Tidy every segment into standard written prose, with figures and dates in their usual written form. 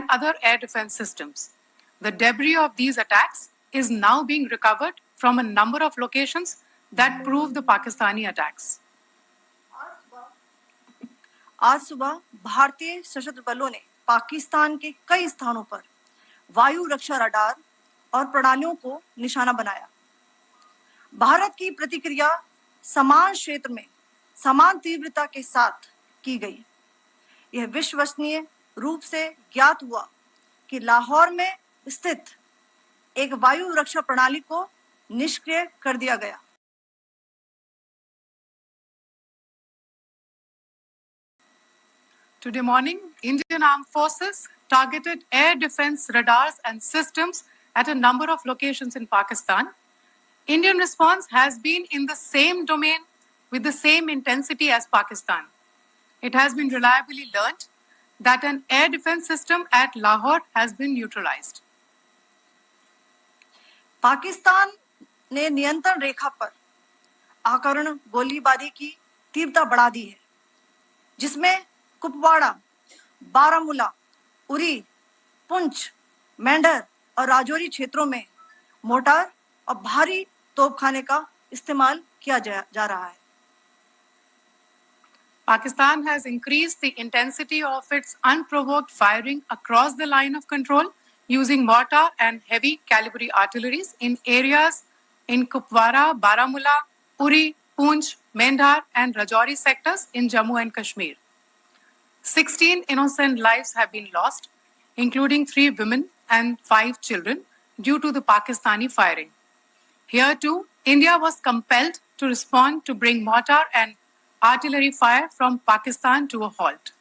and other air defense systems. The debris of these attacks is now being recovered from a number of locations that prove the Pakistani attacks. आज सुबह भारतीय सशस्त्र बलों ने पाकिस्तान के कई स्थानों पर वायु रक्षा रडार और प्रणालियों को निशाना बनाया। भारत की प्रतिक्रिया समान क्षेत्र में समान तीव्रता के साथ की गई। यह विश्वसनीय रूप से ज्ञात हुआ कि लाहौर में स्थित एक वायु रक्षा प्रणाली को निष्क्रिय कर दिया गया। Today morning, Indian Armed Forces targeted air defense radars and systems at a number of locations in Pakistan. Indian response has been in the same domain with the same intensity as Pakistan. It has been reliably learnt that an air defense system at Lahore has been neutralized. Pakistan ने नियंत्रण रेखा पर आकरण गोलीबारी की तीव्रता बढ़ा दी है, जिसमें कुपवाड़ा, बारामूला, उरी, पुंछ, मेंढर और राजौरी क्षेत्रों में मोर्टार और भारी तोपखाने का इस्तेमाल किया जा रहा है। Pakistan has increased the intensity of its unprovoked firing across the line of control using mortar and heavy calibre artilleries in areas in Kupwara, Baramulla, Uri, Poonch, Mendhar and Rajouri sectors in Jammu and Kashmir. 16 innocent lives have been lost, including 3 women and 5 children, due to the Pakistani firing. Here too, India was compelled to respond to bring mortar and artillery fire from Pakistan to a halt.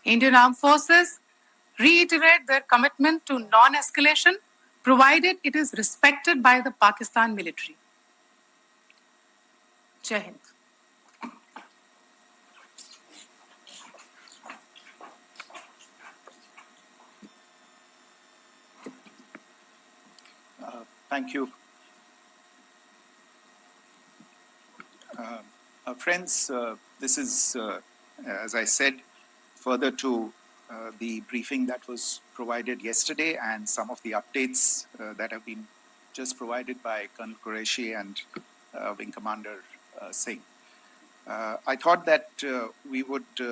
Indian Armed Forces reiterate their commitment to non-escalation, provided it is respected by the Pakistan military. Jai Hind. Thank you. Friends, this is, as I said, further to the briefing that was provided yesterday and some of the updates that have been just provided by Colonel Qureshi and Wing Commander Singh. I thought that we would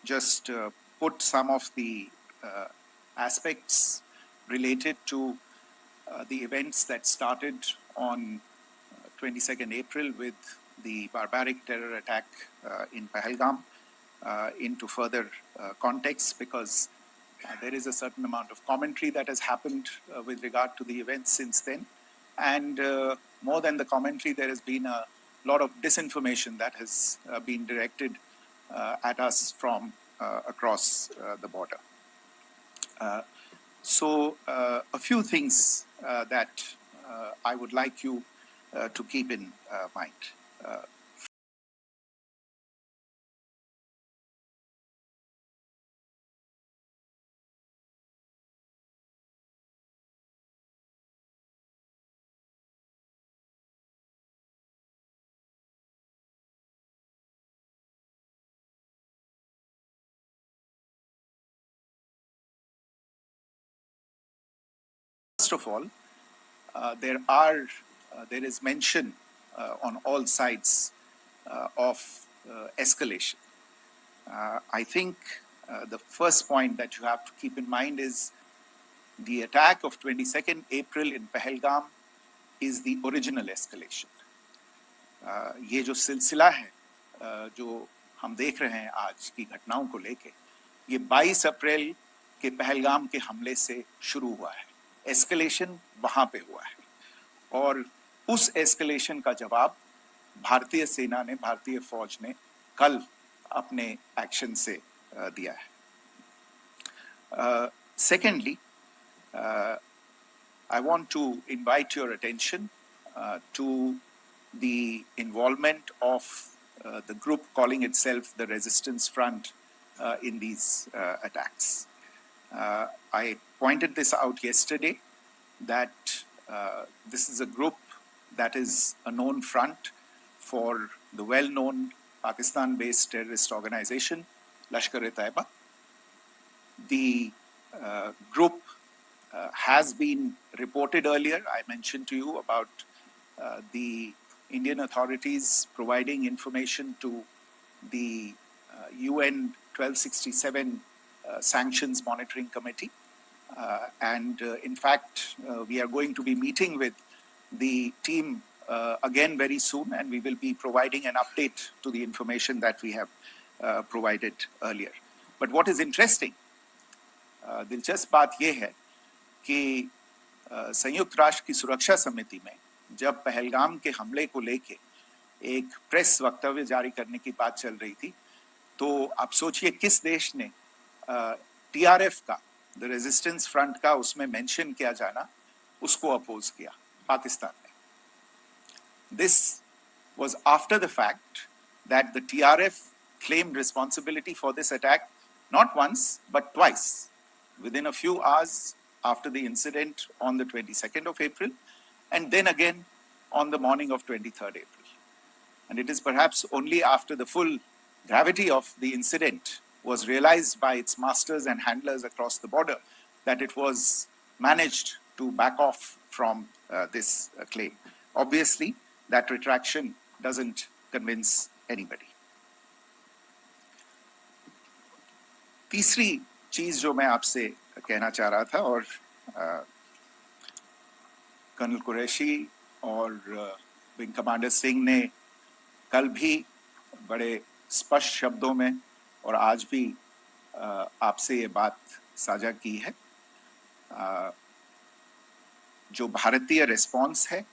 just put some of the aspects related to the events that started on 22nd April with the barbaric terror attack in Pahalgam into further context, because there is a certain amount of commentary that has happened with regard to the events since then. And more than the commentary, there has been a lot of disinformation that has been directed at us from across the border. So a few things that I would like you to keep in mind. First of all, there is mention on all sides of escalation. I think the first point that you have to keep in mind is the attack of 22nd April in Pahalgam is the original escalation. ये जो सिलसिला है जो हम देख रहे हैं आज की घटनाओं को लेके, ये 22 अप्रैल के पहलगाम के हमले से शुरू हुआ है। एस्केलेशन वहां पे हुआ है और उस एस्केलेशन का जवाब भारतीय सेना ने, भारतीय फौज ने कल अपने एक्शन से दिया है। Secondly, I want to invite your attention to the involvement of the group calling itself the Resistance Front in these attacks. I pointed this out yesterday that this is a group that is a known front for the well-known Pakistan-based terrorist organization, Lashkar-e-Taiba. The group has been reported earlier. I mentioned to you about the Indian authorities providing information to the UN 1267 Sanctions Monitoring Committee. In fact, we are going to be meeting with the team again very soon, and we will be providing an update to the information that we have provided earlier. But what is interesting, दिलचस्प बात यह है कि संयुक्त राष्ट्र की सुरक्षा समिति में जब पहलगाम के हमले को लेके एक प्रेस वक्तव्य जारी करने की बात चल रही थी, तो आप सोचिए किस देश ने टीआरएफ का, द रेजिस्टेंस फ्रंट का उसमें मेंशन किया जाना, उसको अपोज किया, पाकिस्तान ने. This was after the fact that the TRF claimed responsibility for this attack not once but twice, within a few hours after the incident on the 22nd of April, and then again on the morning of 23rd April. And it is perhaps only after the full gravity of the incident was realized by its masters and handlers across the border that it was managed to back off from this claim. Obviously, that retraction doesn't convince anybody. तीसरी चीज जो मैं आपसे कहना चाह रहा था, और कर्नल कुरैशी और विंग कमांडर सिंह ने कल भी बड़े स्पष्ट शब्दों में और आज भी आपसे ये बात साझा की है. जो भारतीय रिस्पॉन्स है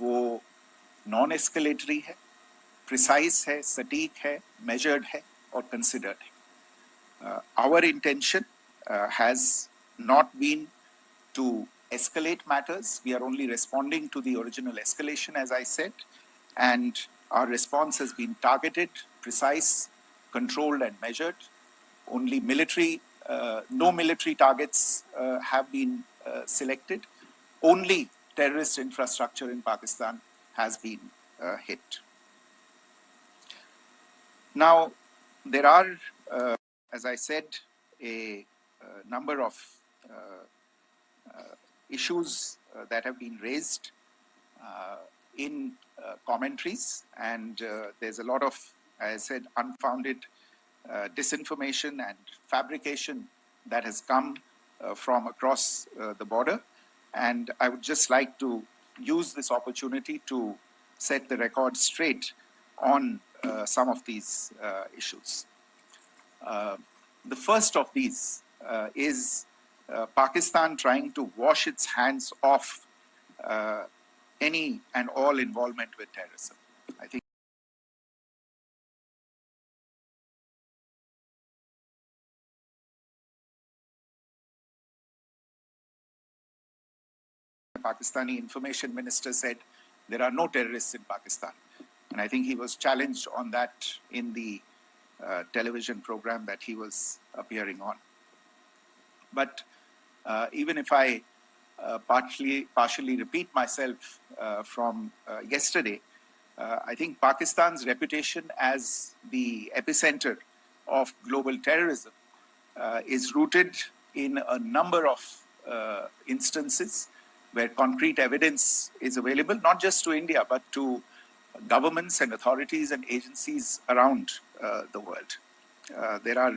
वो नॉन एस्केलेटरी है, प्रिसाइज है, सटीक है, मेजर्ड है और कंसिडर्ड है. Our intention has not been to escalate matters. We are only responding to the original escalation, as I said, and our response has been targeted, precise, controlled and measured. Only no military targets have been selected. Only terrorist infrastructure in Pakistan has been hit. Now, there are, as I said, a number of issues that have been raised in commentaries, and there's a lot of, as I said, unfounded disinformation and fabrication that has come from across the border. And I would just like to use this opportunity to set the record straight on some of these issues. The first of these is Pakistan trying to wash its hands off any and all involvement with terrorism. I think the Pakistani information minister said there are no terrorists in Pakistan. And I think he was challenged on that in the television program that he was appearing on. But even if I partially repeat myself from yesterday, I think Pakistan's reputation as the epicenter of global terrorism is rooted in a number of instances where concrete evidence is available, not just to India, but to governments and authorities and agencies around the world. There are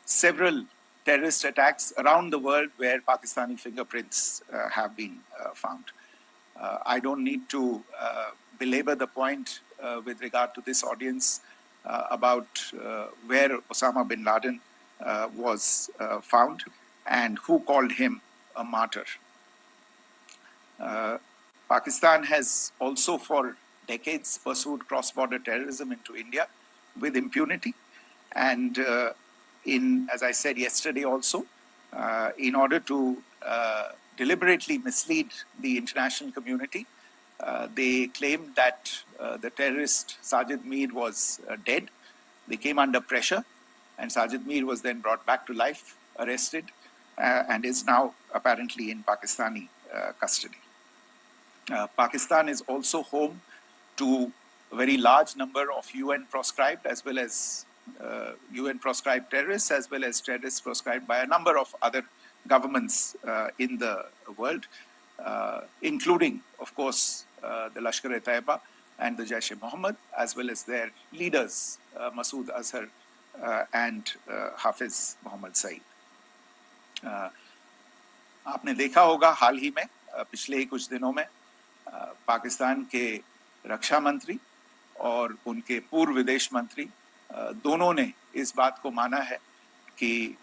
several terrorist attacks around the world where Pakistani fingerprints have been found. I don't need to belabor the point with regard to this audience about where Osama bin Laden was found and who called him a martyr. Pakistan has also for decades pursued cross-border terrorism into India with impunity. And as I said yesterday also, in order to deliberately mislead the international community, they claimed that the terrorist Sajid Mir was dead. They came under pressure, and Sajid Mir was then brought back to life, arrested, and is now apparently in Pakistani custody. Pakistan is also home to a very large number of UN proscribed as well as UN proscribed terrorists, as well as terrorists proscribed by a number of other governments in the world, including, of course, the Lashkar-e-Taiba and the Jaish-e-Mohammed, as well as their leaders, Masood Azhar and Hafiz Mohammed Saeed. आपने देखा होगा हाल ही में पिछले ही कुछ दिनों में पाकिस्तान के रक्षा मंत्री और उनके पूर्व विदेश मंत्री दोनों ने इस बात को माना है कि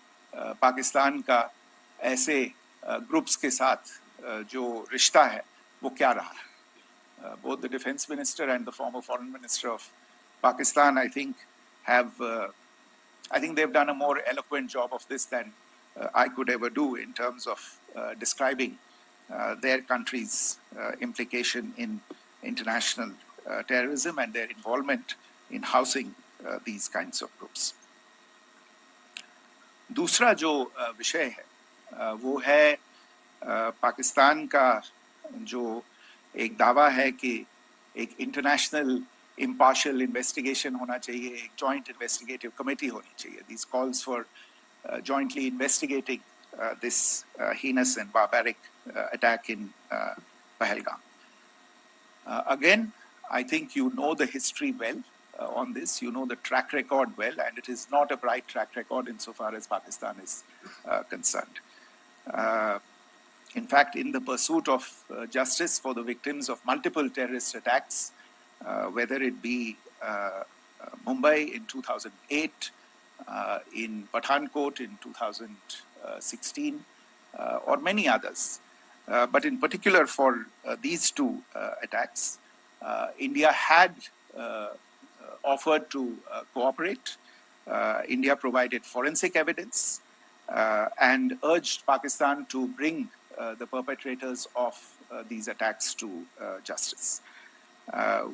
पाकिस्तान का ऐसे ग्रुप्स के साथ जो रिश्ता है वो क्या रहा है. Both the defense minister and the former foreign minister of Pakistan, I think they've done a more eloquent job of this than I could ever do in terms of describing their country's implication in international terrorism and their involvement in housing these kinds of groups. दूसरा जो विषय है वो है पाकिस्तान का जो एक दावा है कि एक इंटरनेशनल impartial investigation होना चाहिए, एक joint investigative committee होनी चाहिए. These calls for jointly investigating this heinous and barbaric attack in Pahalgam. Again, I think you know the history well on this. You know the track record well, and it is not a bright track record insofar as Pakistan is concerned. In fact, in the pursuit of justice for the victims of multiple terrorist attacks, whether it be Mumbai in 2008, in Pathankot in 2016, or many others, but in particular for these two attacks, India had offered to cooperate. India provided forensic evidence and urged Pakistan to bring the perpetrators of these attacks to justice.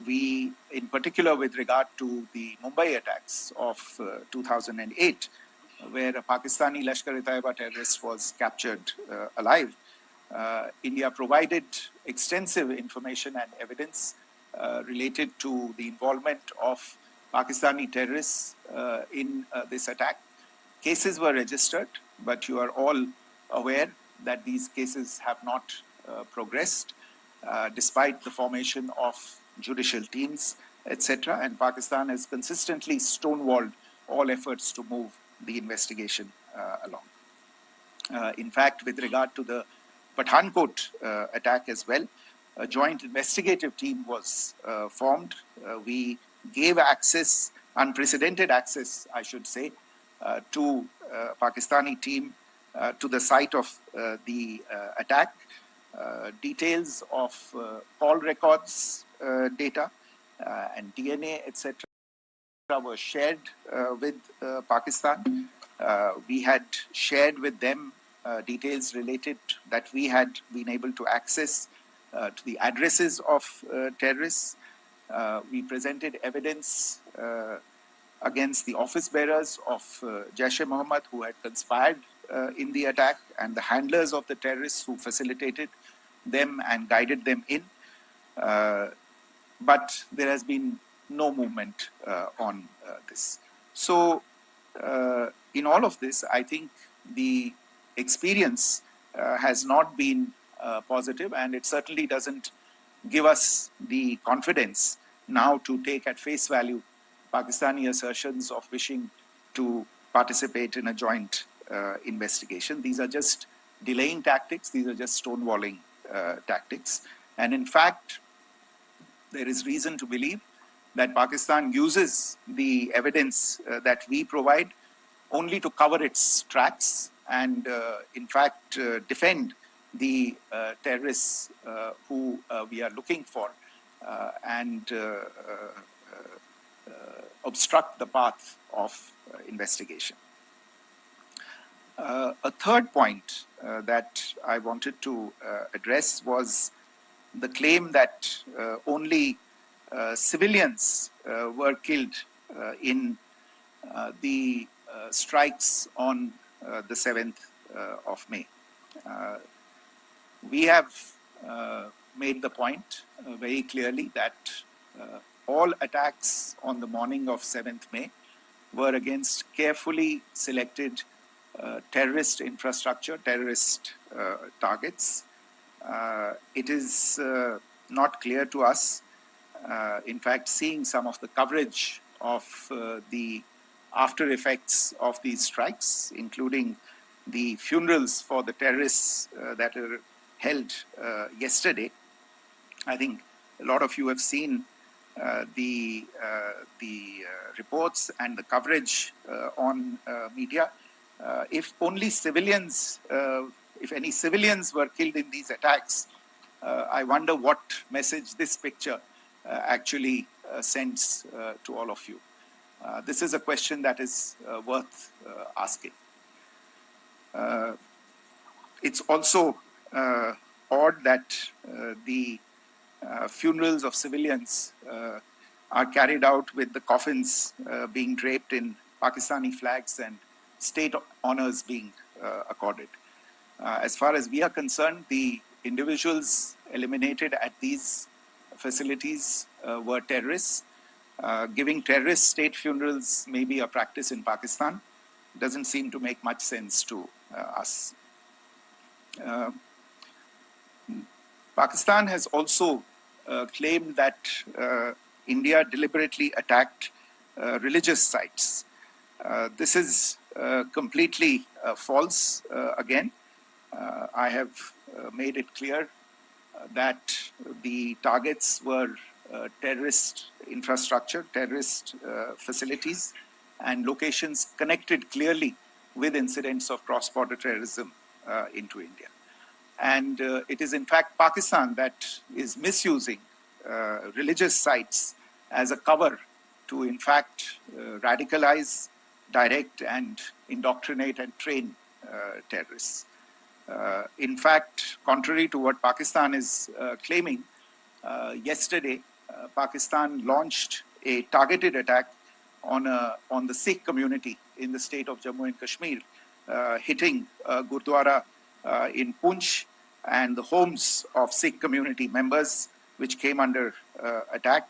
We, in particular with regard to the Mumbai attacks of 2008, where a Pakistani Lashkar-e-Taiba terrorist was captured alive, India provided extensive information and evidence related to the involvement of Pakistani terrorists in this attack. Cases were registered, but you are all aware that these cases have not progressed despite the formation of judicial teams, etc. And Pakistan has consistently stonewalled all efforts to move the investigation along. In fact, with regard to the Pathankot attack as well, a joint investigative team was formed. We gave access, unprecedented access, I should say, to Pakistani team to the site of the attack. Details of call records data and DNA, etc. were shared with Pakistan. We had shared with them details related that we had been able to access to the addresses of terrorists. We presented evidence against the office bearers of Jaish-e-Mohammed who had conspired in the attack and the handlers of the terrorists who facilitated them and guided them in. But there has been no movement on this. So in all of this, I think the experience has not been positive, and it certainly doesn't give us the confidence now to take at face value Pakistani assertions of wishing to participate in a joint investigation. These are just delaying tactics. These are just stonewalling tactics. And in fact, there is reason to believe that Pakistan uses the evidence that we provide only to cover its tracks and, in fact, defend the terrorists who we are looking for and obstruct the path of investigation. A third point that I wanted to address was the claim that only civilians were killed in the strikes on the 7th of May. We have made the point very clearly that all attacks on the morning of 7th May were against carefully selected terrorist infrastructure, terrorist targets. It is not clear to us. In fact, seeing some of the coverage of the after effects of these strikes, including the funerals for the terrorists that are held yesterday, I think a lot of you have seen the reports and the coverage on media. If only civilians, if any civilians were killed in these attacks, I wonder what message this picture actually sends to all of you. This is a question that is worth asking. It's also odd that the funerals of civilians are carried out with the coffins being draped in Pakistani flags and state honors being accorded. As far as we are concerned, the individuals eliminated at these facilities were terrorists. Giving terrorist state funerals may be a practice in Pakistan. Doesn't seem to make much sense to us. Pakistan has also claimed that India deliberately attacked religious sites. This is completely false again. I have made it clear that the targets were terrorist infrastructure, terrorist facilities, and locations connected clearly with incidents of cross-border terrorism into India. And it is in fact Pakistan that is misusing religious sites as a cover to in fact radicalize, direct and indoctrinate and train terrorists. In fact, contrary to what Pakistan is claiming, yesterday Pakistan launched a targeted attack on the Sikh community in the state of Jammu and Kashmir, hitting Gurdwara in Punch and the homes of Sikh community members, which came under attack.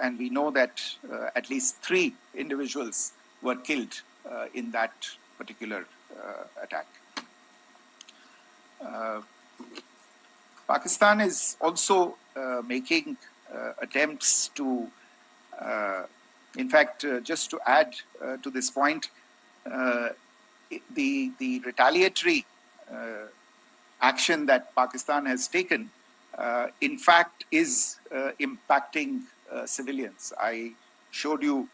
And we know that at least 3 individuals were killed in that particular attack. Pakistan is also making attempts to, in fact, just to add to this point, the retaliatory action that Pakistan has taken, in fact, is impacting civilians. I showed you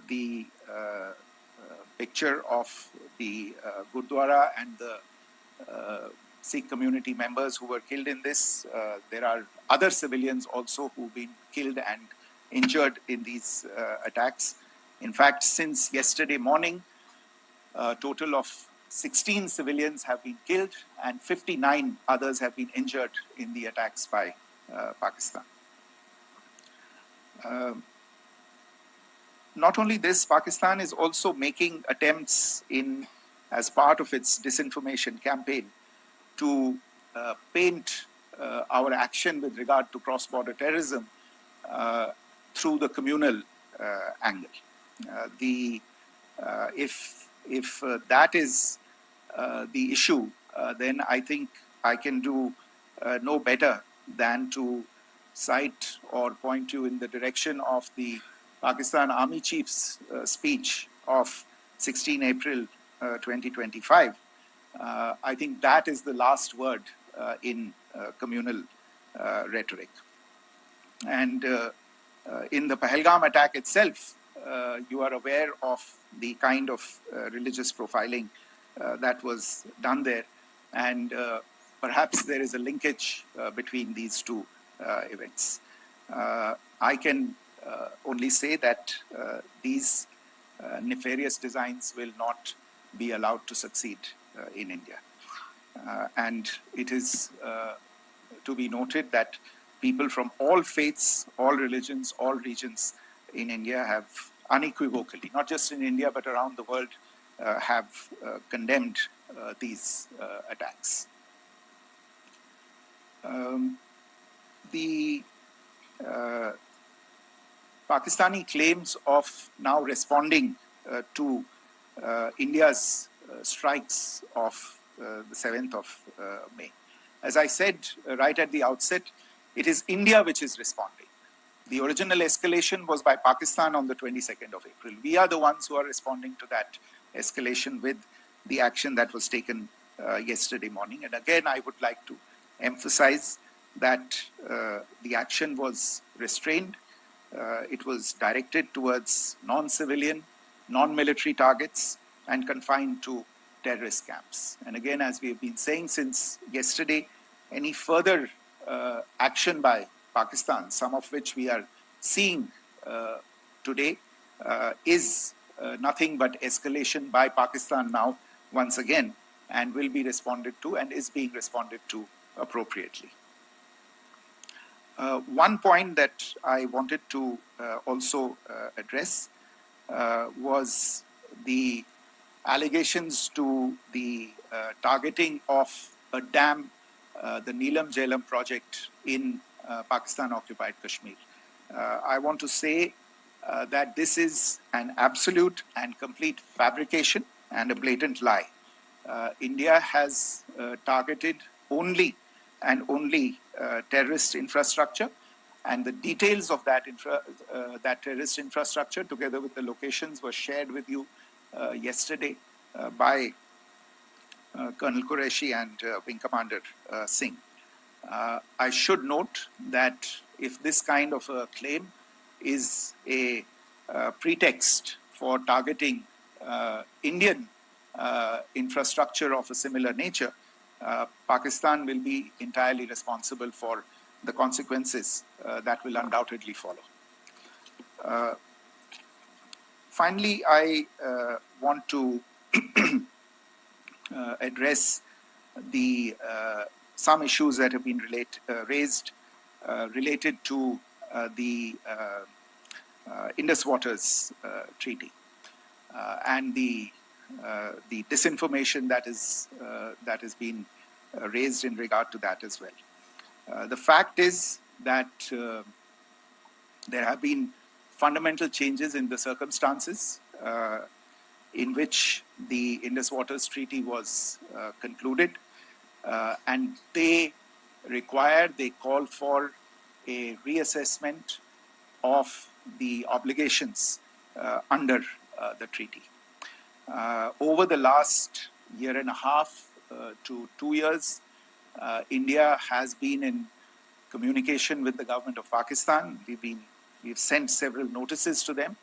the picture of the Gurdwara and the Sikh community members who were killed in this. There are other civilians also who've been killed and injured in these attacks. In fact, since yesterday morning, a total of 16 civilians have been killed and 59 others have been injured in the attacks by Pakistan. Not only this, Pakistan is also making attempts as part of its disinformation campaign to paint our action with regard to cross-border terrorism through the communal angle. If that is the issue, then I think I can do no better than to cite or point you in the direction of the Pakistan Army Chief's speech of 16 April 2025. I think that is the last word in communal rhetoric. And in the Pahalgam attack itself, you are aware of the kind of religious profiling that was done there. And perhaps there is a linkage between these two events. I can only say that these nefarious designs will not be allowed to succeed in India. And it is to be noted that people from all faiths, all religions, all regions in India have unequivocally, not just in India but around the world, have condemned these attacks. The Pakistani claims of now responding to India's strikes of the 7th of May. As I said right at the outset, it is India which is responding. The original escalation was by Pakistan on the 22nd of April. We are the ones who are responding to that escalation with the action that was taken yesterday morning. And again, I would like to emphasize that the action was restrained. It was directed towards non-civilian, non-military targets and confined to terrorist camps. And again, as we have been saying since yesterday, any further action by Pakistan, some of which we are seeing today, is nothing but escalation by Pakistan now, once again, and will be responded to and is being responded to appropriately. One point that I wanted to also address was the allegations to the targeting of a dam, the Neelam Jhelum project in Pakistan-occupied Kashmir. I want to say that this is an absolute and complete fabrication and a blatant lie. India has targeted only and only terrorist infrastructure, and the details of that terrorist infrastructure, together with the locations, were shared with you yesterday by Colonel Qureshi and Wing Commander Singh. I should note that if this kind of a claim is a pretext for targeting Indian infrastructure of a similar nature, Pakistan will be entirely responsible for the consequences that will undoubtedly follow. Finally, I want to address the some issues that have been raised related to the Indus Waters Treaty and the disinformation that has been raised in regard to that as well. The fact is that there have been fundamental changes in the circumstances in which the Indus Waters Treaty was concluded, and they call for a reassessment of the obligations under the treaty. Over the last year and a half to 2 years, India has been in communication with the government of Pakistan. We've sent several notices to them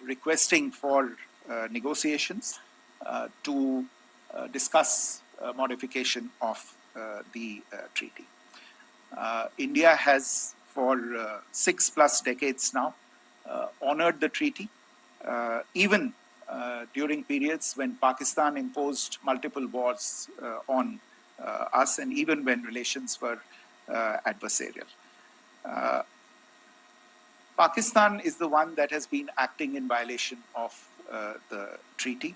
requesting for negotiations to discuss modification of the treaty. India has for 6+ decades now honored the treaty, even during periods when Pakistan imposed multiple wars on us, and even when relations were adversarial. Pakistan is the one that has been acting in violation of the treaty,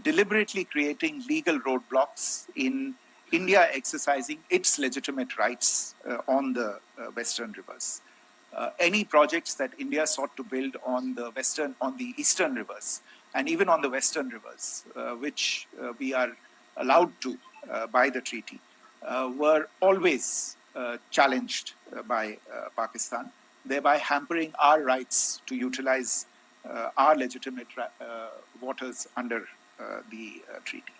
deliberately creating legal roadblocks in India exercising its legitimate rights on the Western rivers. Any projects that India sought to build on the Eastern rivers, and even on the Western rivers, which we are allowed to by the treaty, were always challenged by Pakistan, thereby hampering our rights to utilize our legitimate waters under the treaty.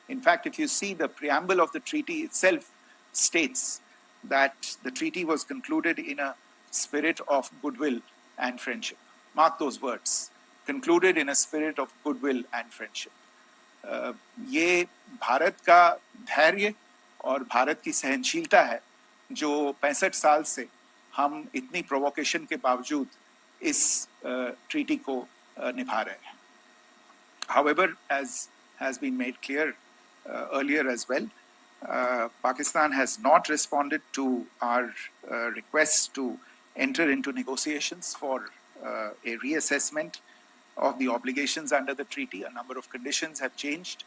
In fact, if you see, the preamble of the treaty itself states that the treaty was concluded in a spirit of goodwill and friendship. Mark those words, concluded in a spirit of goodwill and friendship. ये भारत का धैर्य और भारत की सहनशीलता है जो 65 साल से हम इतनी प्रोवोकेशन के बावजूद इस ट्रीटी को निभा रहे हैं. However, as has been made clear earlier as well, Pakistan has not responded to our requests to enter into negotiations for a reassessment of the obligations under the treaty. A number of conditions have changed.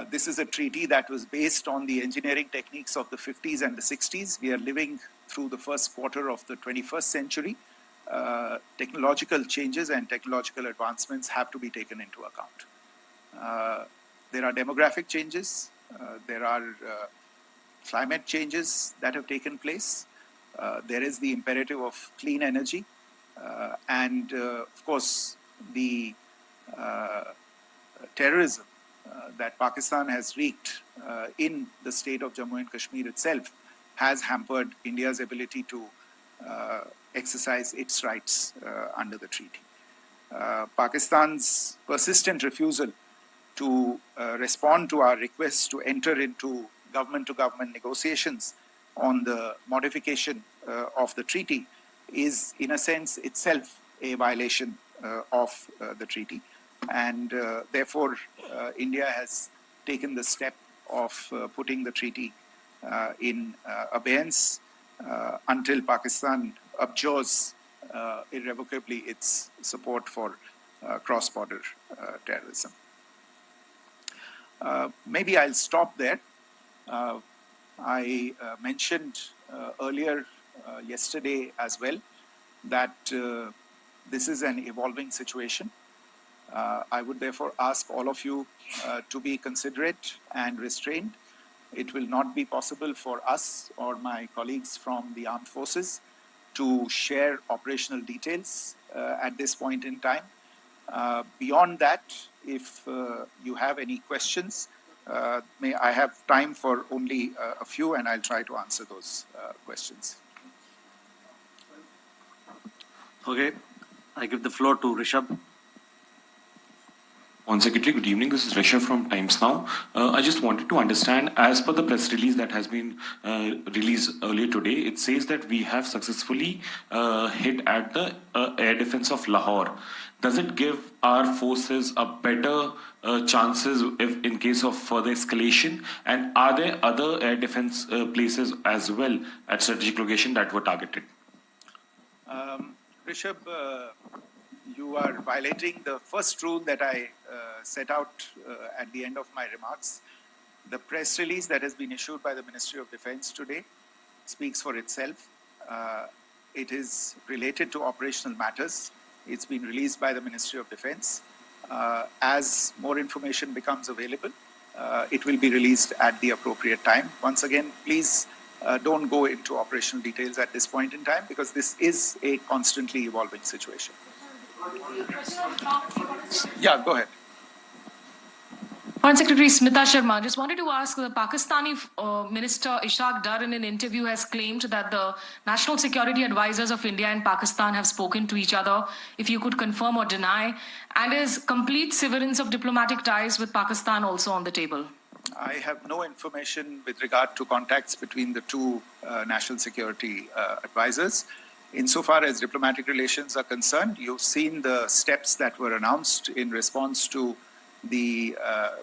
This is a treaty that was based on the engineering techniques of the 50s and the 60s. We are living through the first quarter of the 21st century. Technological changes and technological advancements have to be taken into account. There are demographic changes. There are climate changes that have taken place. There is the imperative of clean energy. And of course, the terrorism that Pakistan has wreaked in the state of Jammu and Kashmir itself has hampered India's ability to exercise its rights under the treaty. Pakistan's persistent refusal to respond to our requests to enter into government-to-government negotiations on the modification of the treaty is, in a sense, itself a violation of the treaty. And therefore, India has taken the step of putting the treaty in abeyance until Pakistan abjures irrevocably its support for cross-border terrorism. Maybe I'll stop there. I mentioned earlier yesterday as well that this is an evolving situation. I would therefore ask all of you to be considerate and restrained. It will not be possible for us or my colleagues from the armed forces to share operational details at this point in time. Beyond that, if you have any questions, may I have time for only a few, and I'll try to answer those questions. Okay, I give the floor to Rishabh. Secretary, good evening. This is Rishabh from Times Now. I just wanted to understand, as per the press release that has been released earlier today, it says that we have successfully hit at the air defense of Lahore. Does it give our forces a better chances if in case of further escalation? And are there other air defense places as well at strategic location that were targeted? Rishabh, you are violating the first rule that I set out at the end of my remarks. The press release that has been issued by the Ministry of Defense today speaks for itself. It is related to operational matters. It's been released by the Ministry of Defense. As more information becomes available, it will be released at the appropriate time. Once again, please don't go into operational details at this point in time because this is a constantly evolving situation. Yeah, go ahead. Foreign Secretary Smita Sharma, just wanted to ask, the Pakistani Minister Ishaq Dar in an interview has claimed that the national security advisors of India and Pakistan have spoken to each other, if you could confirm or deny, and is complete severance of diplomatic ties with Pakistan also on the table? I have no information with regard to contacts between the two national security advisors. Insofar as diplomatic relations are concerned, you've seen the steps that were announced in response to the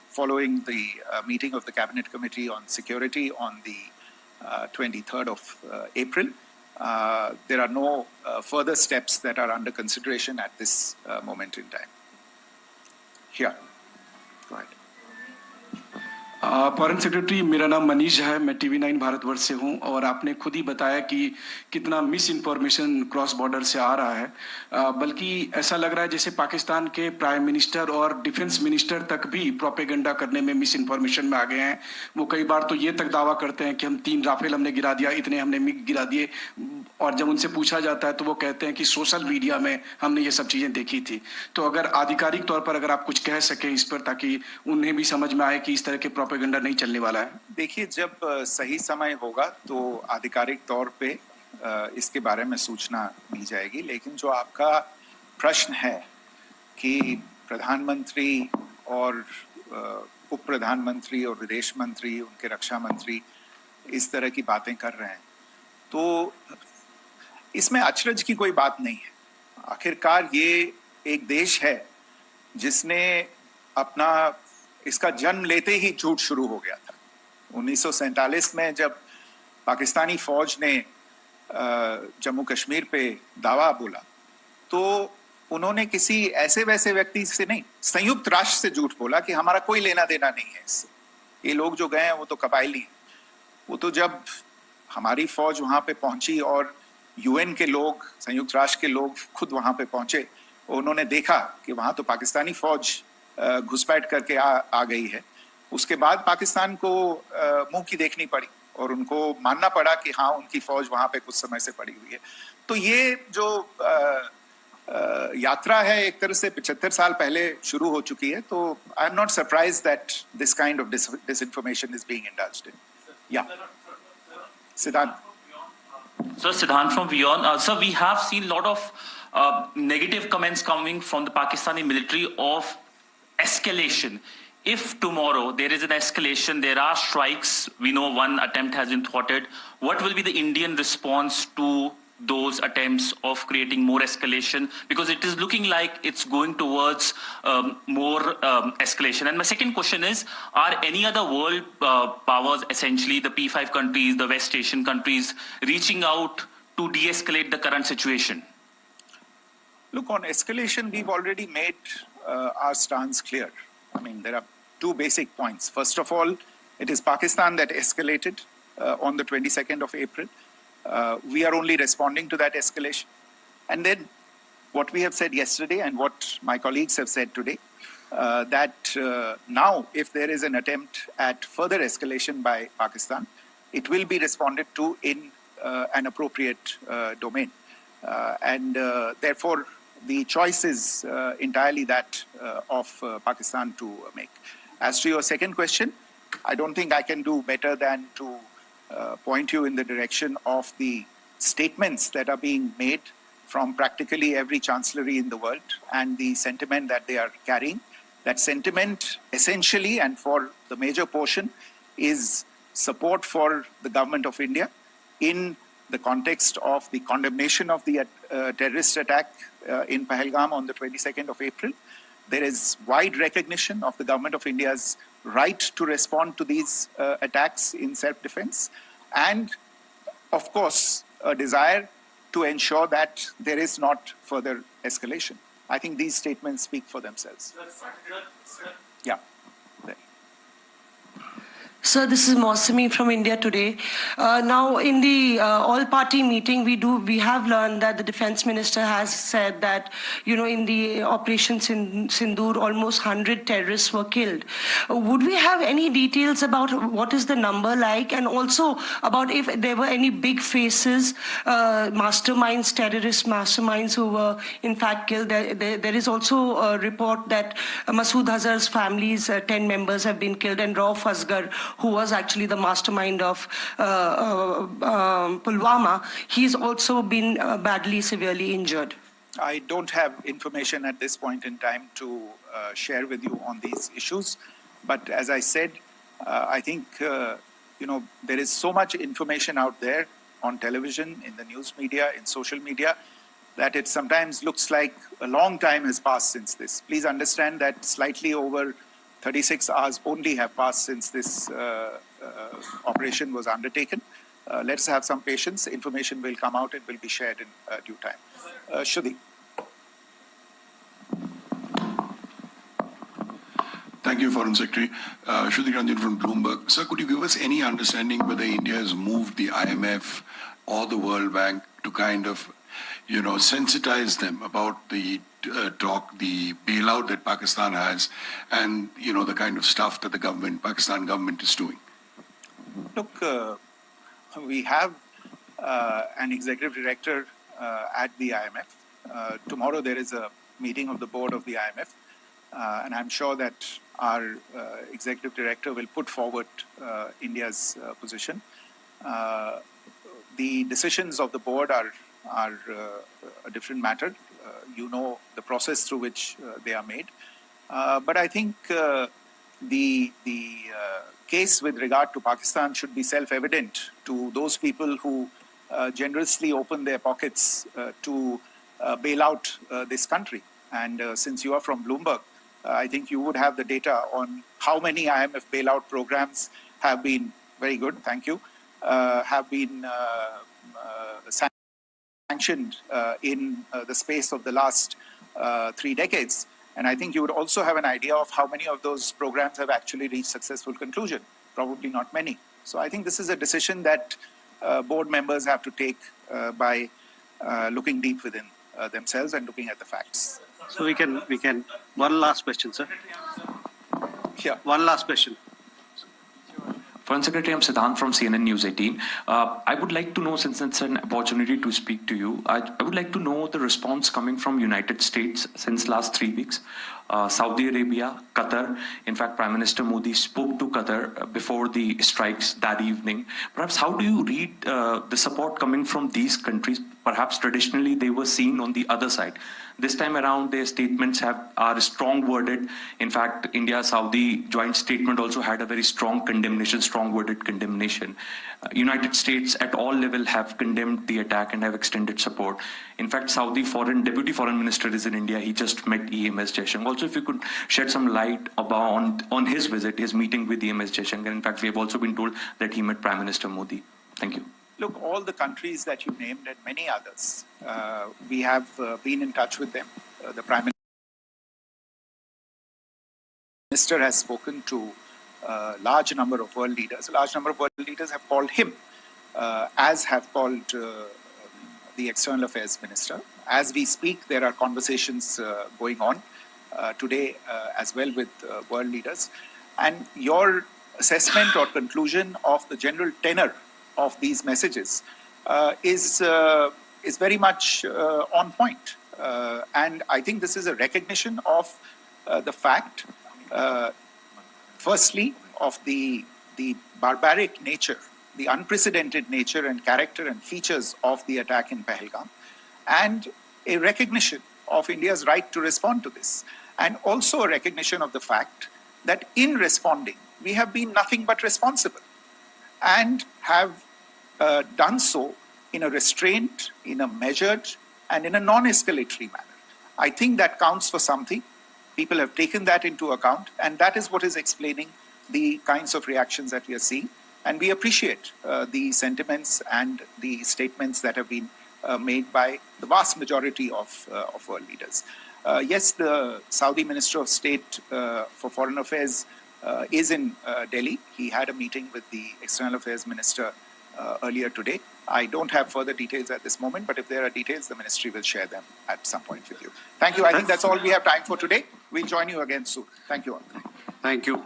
following the meeting of the Cabinet Committee on Security on the 23rd of April. There are no further steps that are under consideration at this moment in time. Here, go ahead. Foreign secretary, मेरा नाम मनीष है, मैं TV9 Bharatvarsh से हूं और आपने खुद ही बताया कि कितना मिस इन्फॉर्मेशन क्रॉस बॉर्डर से आ रहा है, बल्कि ऐसा लग रहा है जैसे पाकिस्तान के प्राइम मिनिस्टर और डिफेंस मिनिस्टर तक भी प्रोपेगेंडा करने में मिस इन्फॉर्मेशन में आ गए हैं। वो कई बार तो ये तक दावा करते हैं कि हम 3 राफेल हमने गिरा दिया, इतने हमने मिग गिरा दिए, और जब उनसे पूछा जाता है तो वो कहते हैं कि सोशल मीडिया में हमने ये सब चीजें देखी थी। तो अगर आधिकारिक तौर पर अगर आप कुछ कह सकें इस पर, ताकि उन्हें भी समझ में आए कि इस तरह के प्रोपेगेंडा नहीं चलने वाला है। देखिए, जब सही समय होगा तो आधिकारिक तौर पे इसके बारे में सूचना मिल जाएगी, लेकिन जो आपका प्रश्न है कि प्रधानमंत्री और उप प्रधानमंत्री और विदेश मंत्री, उनके रक्षा मंत्री इस तरह की बातें कर रहे हैं, तो इसमें अचरज की कोई बात नहीं है। आखिरकार ये एक देश है जिसने अपना इसका जन्म लेते ही झूठ शुरू हो गया था। 1947 में जब पाकिस्तानी फौज ने जम्मू कश्मीर पे दावा बोला तो उन्होंने किसी ऐसे वैसे व्यक्ति से नहीं, संयुक्त राष्ट्र से झूठ बोला कि हमारा कोई लेना देना नहीं है इससे, ये लोग जो गए हैं वो तो कबायली हैं। वो तो जब हमारी फौज वहां पे पहुंची और यूएन के लोग, संयुक्त राष्ट्र के लोग खुद वहां पे पहुंचे, उन्होंने देखा कि वहां तो पाकिस्तानी फौज घुसपैठ करके आ गई है, उसके बाद पाकिस्तान को मुंह की देखनी पड़ी और उनको मानना पड़ा कि हाँ उनकी फौज वहां पे कुछ समय से पड़ी हुई है। तो ये जो यात्रा है एक तरह से 75 साल पहले शुरू हो चुकी है, तो I am not surprise that this kind of disinformation is being indulged in. Yeah. Siddhant. So Siddhant from Beyond. Sir, we have seen a lot of negative comments coming from the Pakistani military of escalation. If tomorrow there is an escalation, there are strikes, we know one attempt has been thwarted, what will be the Indian response to those attempts of creating more escalation? Because it is looking like it's going towards more escalation. And my second question is, are any other world powers, essentially the P5 countries, the West Asian countries, reaching out to de-escalate the current situation? Look, on escalation, we've already made our stance clear. I mean, there are two basic points. First of all, it is Pakistan that escalated on the 22nd of April. We are only responding to that escalation. And then what we have said yesterday and what my colleagues have said today, that now if there is an attempt at further escalation by Pakistan, it will be responded to in an appropriate domain. And therefore, the choice is entirely that of Pakistan to make. As to your second question, I don't think I can do better than to point you in the direction of the statements that are being made from practically every chancellery in the world and the sentiment that they are carrying. That sentiment essentially and for the major portion is support for the government of India in the context of the condemnation of the terrorist attack in Pahalgam on the 22nd of April. There is wide recognition of the government of India's right to respond to these attacks in self-defense, and of course a desire to ensure that there is not further escalation. I think these statements speak for themselves. Yeah. Sir, this is Mausami from India Today. Now, in the all-party meeting, we have learned that the defense minister has said that, in the operations in Sindoor, almost 100 terrorists were killed. Would we have any details about what is the number like, and also about if there were any big faces, masterminds, terrorist masterminds who were in fact killed? There is also a report that Masood Azhar's family's 10 members have been killed, and Rauf Asghar, who was actually the mastermind of Pulwama, he's also been badly, severely injured. I don't have information at this point in time to share with you on these issues. But as I said, I think, there is so much information out there on television, in the news media, in social media, that it sometimes looks like a long time has passed since this. Please understand that slightly over 36 hours only have passed since this operation was undertaken. Let's have some patience. Information will come out and will be shared in due time. Shruti. Thank you, Foreign Secretary. Shruti Ranjan from Bloomberg. Sir, could you give us any understanding whether India has moved the IMF or the World Bank to kind of, sensitize them about the the bailout that Pakistan has, and the kind of stuff that the Pakistan government is doing? Look, we have an executive director at the IMF. Tomorrow there is a meeting of the board of the IMF, and I'm sure that our executive director will put forward India's position. The decisions of the board are a different matter. You know the process through which they are made. But I think the case with regard to Pakistan should be self-evident to those people who generously open their pockets to bail out this country. And since you are from Bloomberg, I think you would have the data on how many IMF bailout programs have been, very good, thank you, have been sanctioned in the space of the last 3 decades. And I think you would also have an idea of how many of those programs have actually reached successful conclusion. Probably not many. So I think this is a decision that board members have to take by looking deep within themselves and looking at the facts. So we can, one last question, sir. Yeah. One last question. Foreign Secretary, I'm Siddhant from CNN News 18. I would like to know, since it's an opportunity to speak to you, I would like to know the response coming from United States since last 3 weeks. Saudi Arabia, Qatar. In fact, Prime Minister Modi spoke to Qatar before the strikes that evening. Perhaps how do you read the support coming from these countries? Perhaps traditionally they were seen on the other side. This time around, their statements are strong worded. In fact, India-Saudi joint statement also had a very strong condemnation, strong worded condemnation. United States at all level have condemned the attack and have extended support. In fact, Saudi Deputy Foreign Minister is in India. He just met EMS Jaishankar. Also, if you could shed some light on his visit, his meeting with EMS Jaishankar. In fact, we have also been told that he met Prime Minister Modi. Thank you. Look, all the countries that you named and many others, we have been in touch with them. The Prime Minister has spoken to a large number of world leaders. A large number of world leaders have called him, as have called the External Affairs Minister. As we speak, there are conversations going on today as well with world leaders. And your assessment or conclusion of the general tenor of these messages is very much on point. And I think this is a recognition of the fact, firstly, of the barbaric nature, the unprecedented nature and character and features of the attack in Pahalgam, and a recognition of India's right to respond to this, and also a recognition of the fact that in responding, we have been nothing but responsible and have done so in a restrained, in a measured, and in a non-escalatory manner. I think that counts for something. People have taken that into account, and that is what is explaining the kinds of reactions that we are seeing. And we appreciate the sentiments and the statements that have been made by the vast majority of world leaders. Yes, the Saudi Minister of State for Foreign Affairs is in Delhi. He had a meeting with the External Affairs Minister earlier today. I don't have further details at this moment, but if there are details, the ministry will share them at some point with you. Thank you. I think that's all we have time for today. We'll join you again soon. Thank you all. Thank you.